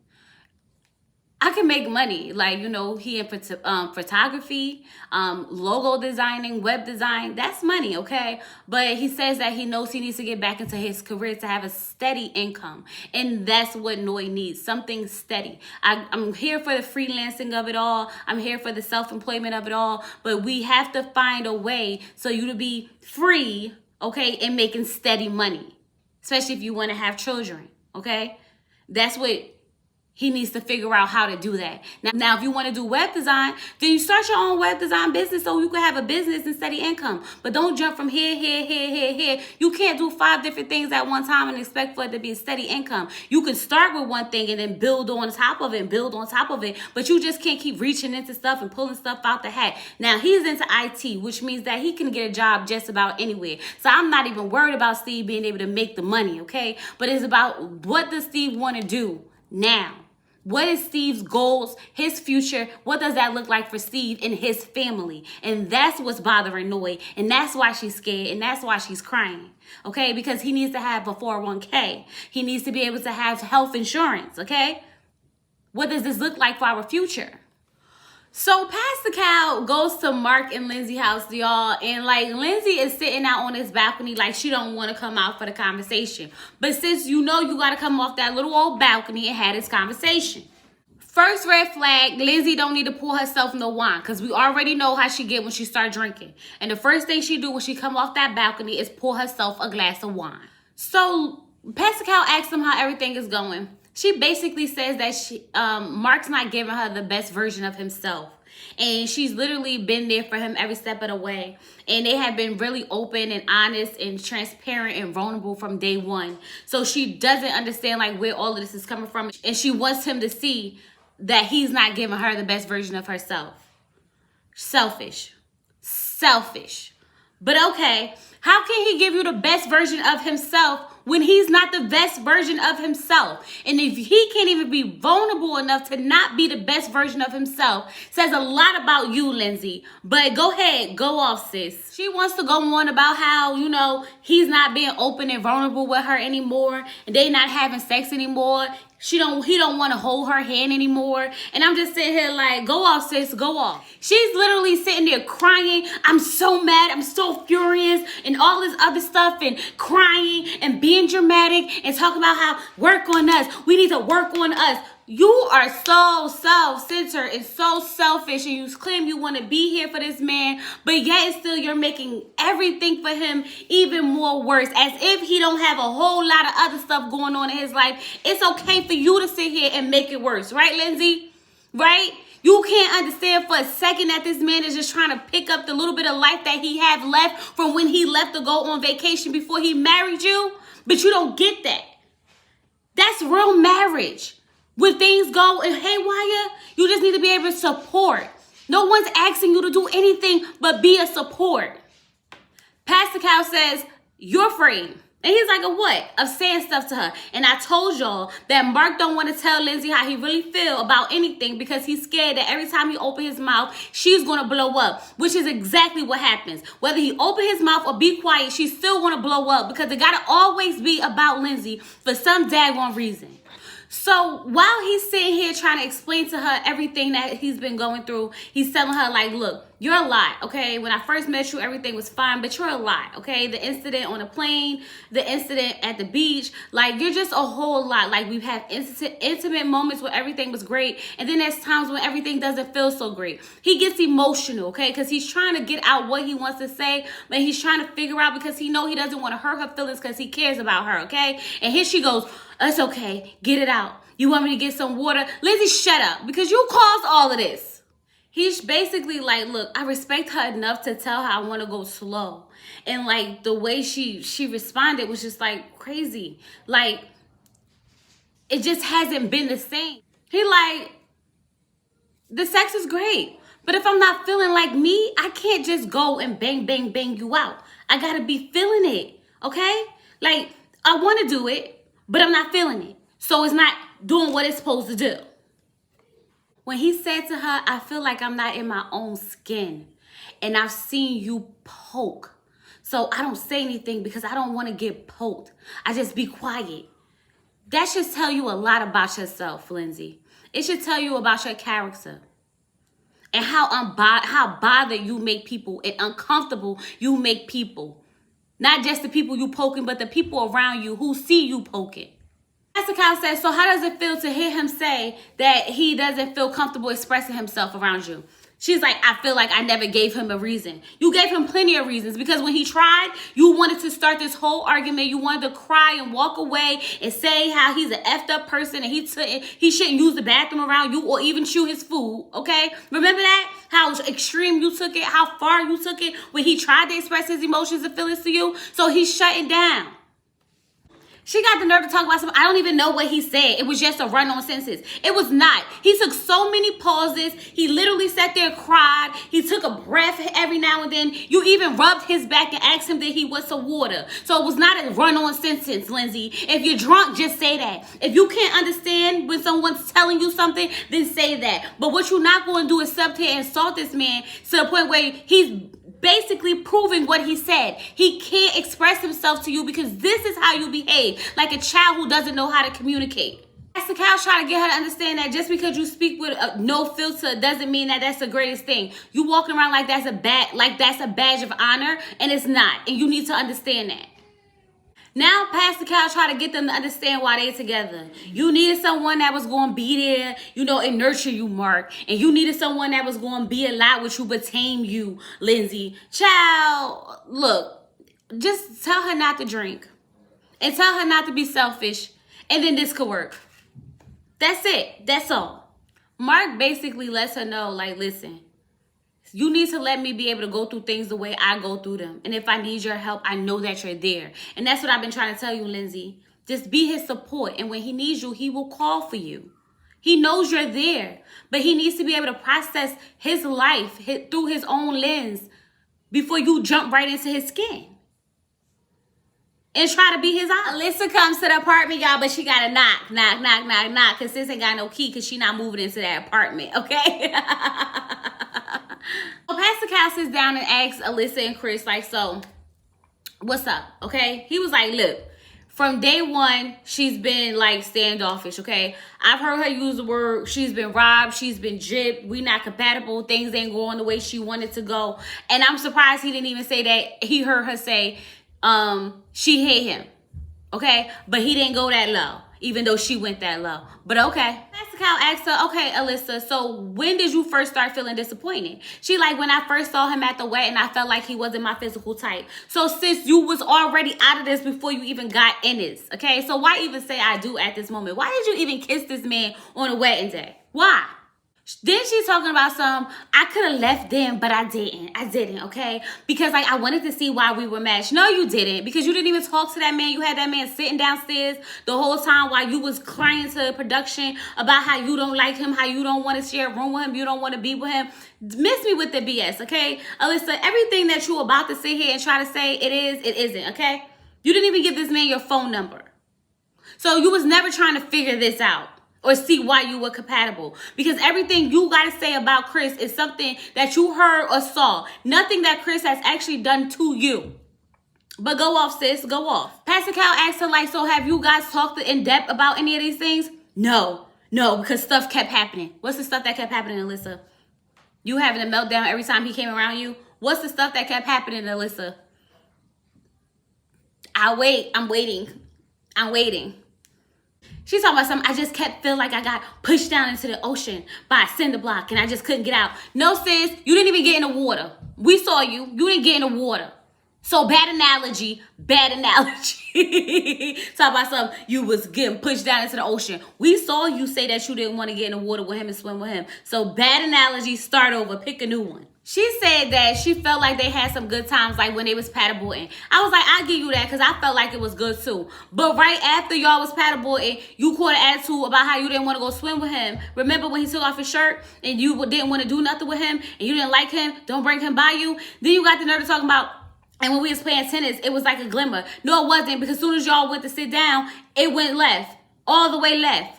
I can make money. Like, you know, he in photography, logo designing, web design. That's money, okay? But he says that he knows he needs to get back into his career to have a steady income. And that's what Noy needs, something steady. I'm here for the freelancing of it all. I'm here for the self-employment of it all. But we have to find a way so you to be free, okay, and making steady money. Especially if you want to have children, okay? That's what he needs to figure out how to do that. Now, if you want to do web design, then you start your own web design business so you can have a business and steady income. But don't jump from here. You can't do 5 different things at one time and expect for it to be a steady income. You can start with one thing and then build on top of it and build on top of it. But you just can't keep reaching into stuff and pulling stuff out the hat. Now, he's into IT, which means that he can get a job just about anywhere. So I'm not even worried about Steve being able to make the money, okay? But it's about, what does Steve want to do now? What is Steve's goals, his future? What does that look like for Steve and his family? And that's what's bothering Noy. And that's why she's scared. And that's why she's crying. Okay? Because he needs to have a 401k. He needs to be able to have health insurance. Okay? What does this look like for our future? So Pastor Cal goes to Mark and Lindsay's house, y'all, and like Lindsay is sitting out on his balcony like she don't want to come out for the conversation. But sis, you know you got to come off that little old balcony and have this conversation. First red flag, Lindsay don't need to pour herself no wine because we already know how she get when she start drinking. And the first thing she do when she come off that balcony is pour herself a glass of wine. So Pastor Cal asks him how everything is going. She basically says that Mark's not giving her the best version of himself. And she's literally been there for him every step of the way. And they have been really open and honest and transparent and vulnerable from day one. So she doesn't understand like where all of this is coming from. And she wants him to see that he's not giving her the best version of herself. Selfish. But okay, how can he give you the best version of himself when he's not the best version of himself? And if he can't even be vulnerable enough to not be the best version of himself, says a lot about you, Lindsay. But go ahead, go off, sis. She wants to go on about how, you know, he's not being open and vulnerable with her anymore, and they not having sex anymore. He don't want to hold her hand anymore. And I'm just sitting here like, go off, sis, go off. She's literally sitting there crying. I'm so mad. I'm so furious and all this other stuff and crying and being dramatic and talking about how work on us. We need to work on us. You are so self-centered and so selfish, and you claim you want to be here for this man, but yet still you're making everything for him even more worse, as if he don't have a whole lot of other stuff going on in his life. It's okay for you to sit here and make it worse, right, Lindsay? Right? You can't understand for a second that this man is just trying to pick up the little bit of life that he had left from when he left to go on vacation before he married you, but you don't get that. That's real marriage. When things go haywire, you just need to be able to support. No one's asking you to do anything but be a support. Pastor Cal says, you're afraid. And he's like, of what? Of saying stuff to her. And I told y'all that Mark don't want to tell Lindsay how he really feel about anything because he's scared that every time he open his mouth, she's going to blow up, which is exactly what happens. Whether he open his mouth or be quiet, she's still going to blow up because it got to always be about Lindsay for some daggone reason. So while he's sitting here trying to explain to her everything that he's been going through, he's telling her like, look, you're a lot, okay? When I first met you, everything was fine, but you're a lot, okay? The incident on the plane, the incident at the beach, like you're just a whole lot. Like we've had intimate moments where everything was great, and then there's times when everything doesn't feel so great. He gets emotional, okay? Because he's trying to get out what he wants to say, but he's trying to figure out because he know he doesn't want to hurt her feelings because he cares about her, okay? And here she goes, it's okay, get it out. You want me to get some water? Lindsay, shut up, because you caused all of this. He's basically like, look, I respect her enough to tell her I want to go slow. And like the way she responded was just like crazy. Like it just hasn't been the same. He like, the sex is great, but if I'm not feeling like me, I can't just go and bang you out. I gotta be feeling it, okay? Like I want to do it, but I'm not feeling it. So it's not doing what it's supposed to do. When he said to her, I feel like I'm not in my own skin. and I've seen you poke. So I don't say anything because I don't want to get poked. I just be quiet. That should tell you a lot about yourself, Lindsay. It should tell you about your character and how bothered you make people and uncomfortable you make people. Not just the people you poking, but the people around you who see you poking. Pastor Cal says, so how does it feel to hear him say that he doesn't feel comfortable expressing himself around you? She's like, I feel like I never gave him a reason. You gave him plenty of reasons because when he tried, you wanted to start this whole argument. You wanted to cry and walk away and say how he's an effed up person and he shouldn't use the bathroom around you or even chew his food, okay? Remember that? How extreme you took it, how far you took it when he tried to express his emotions and feelings to you. So he's shutting down. She got the nerve to talk about something. I don't even know what he said. It was just a run-on sentence. It was not. He took so many pauses. He literally sat there and cried. He took a breath every now and then. You even rubbed his back and asked him that he want some water. So it was not a run-on sentence, Lindsay. If you're drunk, just say that. If you can't understand when someone's telling you something, then say that. But what you're not going to do is sit here and insult this man to the point where he's basically proving what he said. He can't express himself to you because this is how you behave, like a child who doesn't know how to communicate. Pastor Cal's trying to get her to understand that just because you speak with no filter doesn't mean that that's the greatest thing. You walking around like that's a badge of honor, and it's not. And you need to understand that. Now, Pastor Cal try to get them to understand why they together. You needed someone that was going to be there, and nurture you, Mark. And you needed someone that was going to be a lot with you, but tame you, Lindsay. Child, look, just tell her not to drink. And tell her not to be selfish. And then this could work. That's it. That's all. Mark basically lets her know, like, listen, you need to let me be able to go through things the way I go through them. And if I need your help, I know that you're there. And that's what I've been trying to tell you, Lindsay. Just be his support. And when he needs you, he will call for you. He knows you're there. But he needs to be able to process his life through his own lens before you jump right into his skin. And try to be his eye. Alyssa comes to the apartment, y'all, but she got to knock. Because sis ain't got no key because she not moving into that apartment, okay? So Pastor Cal sits down and asks Alyssa and Chris, like, so, what's up, okay? He was like, look, from day one, she's been, like, standoffish, okay? I've heard her use the word, she's been robbed, she's been gypped, we not compatible, things ain't going the way she wanted to go. And I'm surprised he didn't even say that. He heard her say she hate him, okay? But he didn't go that low, even though she went that low. But okay. Pastor Cal asked her, okay, Alyssa, so when did you first start feeling disappointed? She like, when I first saw him at the wedding, I felt like he wasn't my physical type. So sis, you was already out of this before you even got in this, okay? So why even say I do at this moment? Why did you even kiss this man on a wedding day? Why? Then she's talking about I could have left them, but I didn't, okay? Because, like, I wanted to see why we were matched. No, you didn't, because you didn't even talk to that man. You had that man sitting downstairs the whole time while you was crying to production about how you don't like him, how you don't want to share a room with him, you don't want to be with him. Miss me with the BS, okay? Alyssa, everything that you about to sit here and try to say it is, it isn't, okay? You didn't even give this man your phone number. So you was never trying to figure this out or see why you were compatible. Because everything you got to say about Chris is something that you heard or saw. Nothing that Chris has actually done to you. But go off, sis. Go off. Pastor Cal asked her, like, so have you guys talked in depth about any of these things? No, because stuff kept happening. What's the stuff that kept happening, Alyssa? You having a meltdown every time he came around you? What's the stuff that kept happening, Alyssa? I'm waiting. She's talking about something. I just kept feeling like I got pushed down into the ocean by a cinder block and I just couldn't get out. No, sis, you didn't even get in the water. We saw you. You didn't get in the water. So bad analogy. Talk about something, you was getting pushed down into the ocean. We saw you say that you didn't want to get in the water with him and swim with him. So bad analogy, start over, pick a new one. She said that she felt like they had some good times, like when they was paddleboarding. I was like, I'll give you that because I felt like it was good too. But right after y'all was paddleboarding, you caught an attitude about how you didn't want to go swim with him. Remember when he took off his shirt and you didn't want to do nothing with him and you didn't like him, don't bring him by you? Then you got the nerve to talking about, and when we was playing tennis, it was like a glimmer. No, it wasn't, because as soon as y'all went to sit down, it went left, all the way left.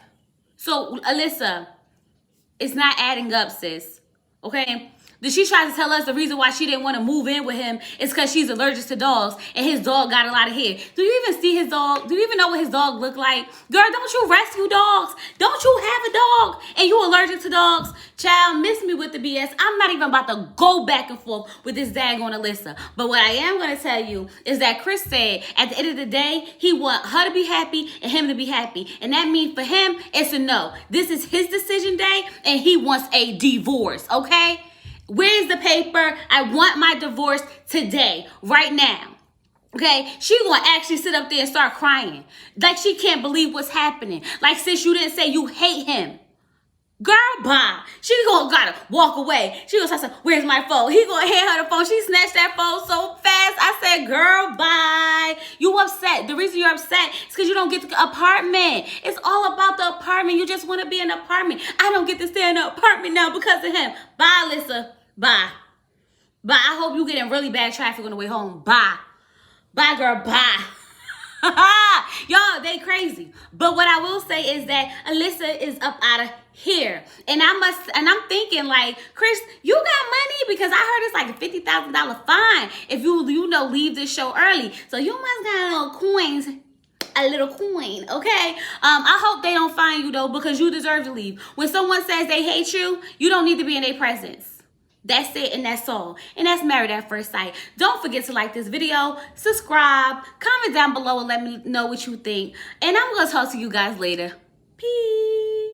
So, Alyssa, it's not adding up, sis, okay? Then she tried to tell us the reason why she didn't want to move in with him is because she's allergic to dogs and his dog got a lot of hair. Do you even see his dog? Do you even know what his dog look like? Girl, don't you rescue dogs? Don't you have a dog and you allergic to dogs? Child, miss me with the BS. I'm not even about to go back and forth with this daggone Alyssa. But what I am going to tell you is that Chris said at the end of the day, he want her to be happy and him to be happy. And that means for him, it's a no. This is his decision day and he wants a divorce, okay? Where's the paper? I want my divorce today, right now. Okay, she gonna actually sit up there and start crying. Like she can't believe what's happening. Like, sis, you didn't say you hate him. Girl, bye. She gonna gotta walk away. She gonna say, where's my phone? He gonna hand her the phone. She snatched that phone so fast. I said, girl, bye. You upset. The reason you're upset is because you don't get the apartment. It's all about the apartment. You just want to be in an apartment. I don't get to stay in an apartment now because of him. Bye, Alyssa. Bye. Bye. I hope you get in really bad traffic on the way home. Bye. Bye, girl. Bye. Y'all, they crazy. But what I will say is that Alyssa is up out of here. And I'm thinking like, Chris, you got money because I heard it's like a $50,000 fine if you leave this show early. So you must got a little coin, okay? I hope they don't fine you though because you deserve to leave. When someone says they hate you, you don't need to be in their presence. That's it and that's all. And that's Married at First Sight. Don't forget to like this video, subscribe, comment down below and let me know what you think. And I'm going to talk to you guys later. Peace.